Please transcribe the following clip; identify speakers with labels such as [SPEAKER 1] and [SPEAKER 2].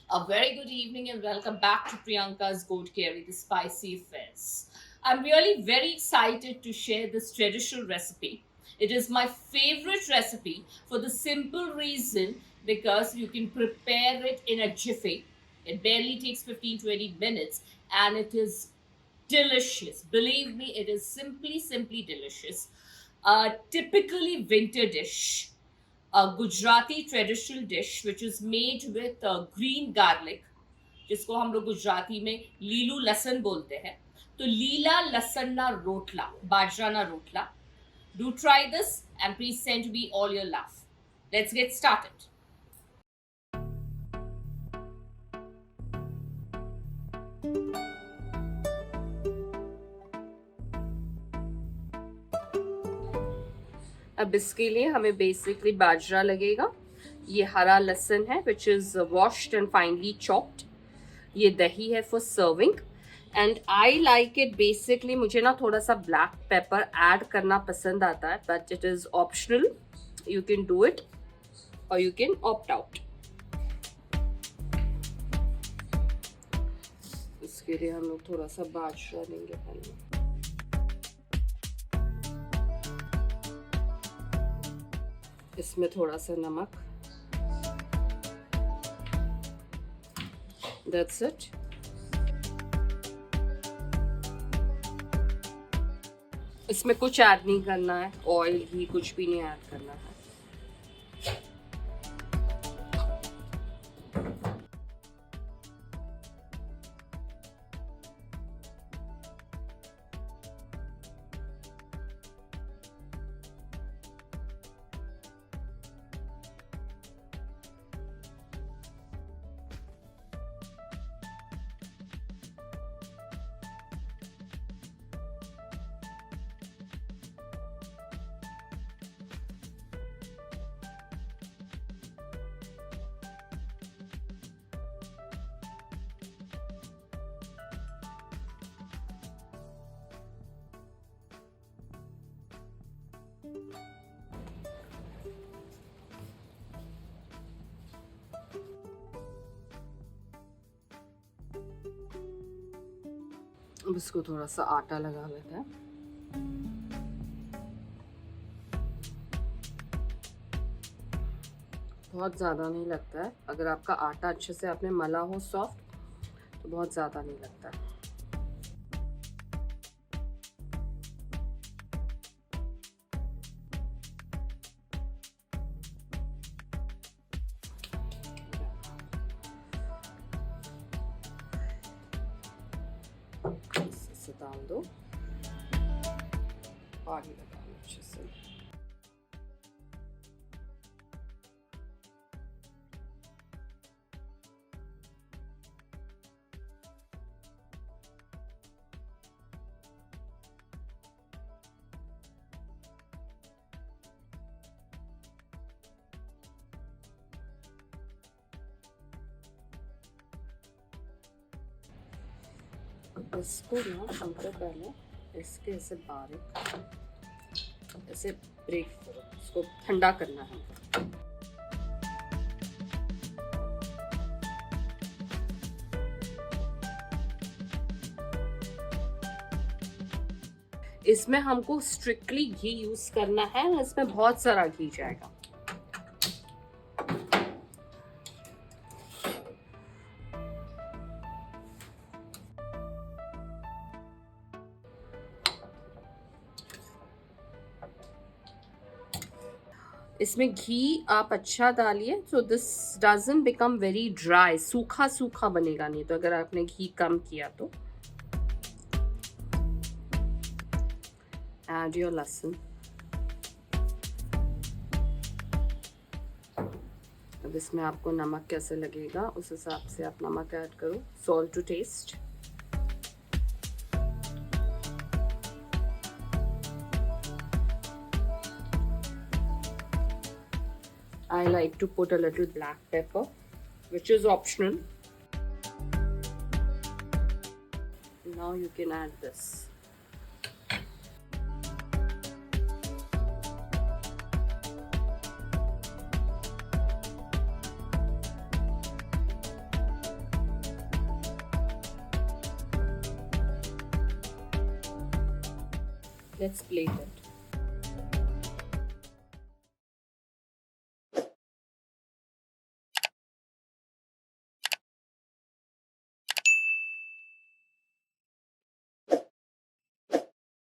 [SPEAKER 1] A very good evening and welcome back to Priyanka's Godkeri, the spicy fizz. I'm really very excited to share this traditional recipe. It is my favorite recipe for the simple reason because you can prepare it in a jiffy. It barely takes 15-20 minutes and it is delicious. Believe me, it is simply delicious. A typically winter dish, a Gujarati traditional dish which is made with green garlic, जिसको हम लोग गुजराती में लीलू लसन बोलते हैं. तो लीला लसन ना रोटला, बाजरा ना rotla. Do try this and please send me all your love. Let's get started. अब इसके लिए हमें बेसिकली बाजरा लगेगा. ये हरा लहसुन है which is washed and finally chopped. ये दही है for serving and I like it. Basically मुझे ना थोड़ा सा ब्लैक पेपर ऐड करना पसंद आता है but it is optional. You can do it और यू कैन ऑप्ट आउट. इसके लिए हम लोग थोड़ा सा बाजरा लेंगे पहले. इसमें थोड़ा सा नमक. That's it. इसमें कुछ ऐड नहीं करना है, ऑयल घी कुछ भी नहीं ऐड करना है. अब इसको थोड़ा सा आटा लगा लेते हैं. बहुत ज़्यादा नहीं लगता है. अगर आपका आटा अच्छे से आपने मला हो सॉफ्ट तो बहुत ज़्यादा नहीं लगता है. इसे डाल दो. पानी लगा लो अच्छे से. इसको ना हमको पहले इसके ऐसे बारीक ऐसे ब्रेक करो. इसको ठंडा करना है. इसमें हमको स्ट्रिक्टली घी यूज करना है. इसमें बहुत सारा घी जाएगा. इसमें घी आप अच्छा डालिए so this doesn't become very dry. सूखा सूखा बनेगा नहीं तो अगर आपने घी कम किया तो. ऐड योर लहसुन. अब इसमें आपको नमक कैसे लगेगा उस हिसाब से आप नमक ऐड करो. Salt to taste. I like to put a little black pepper, which is optional. Now you can add this. Let's plate it.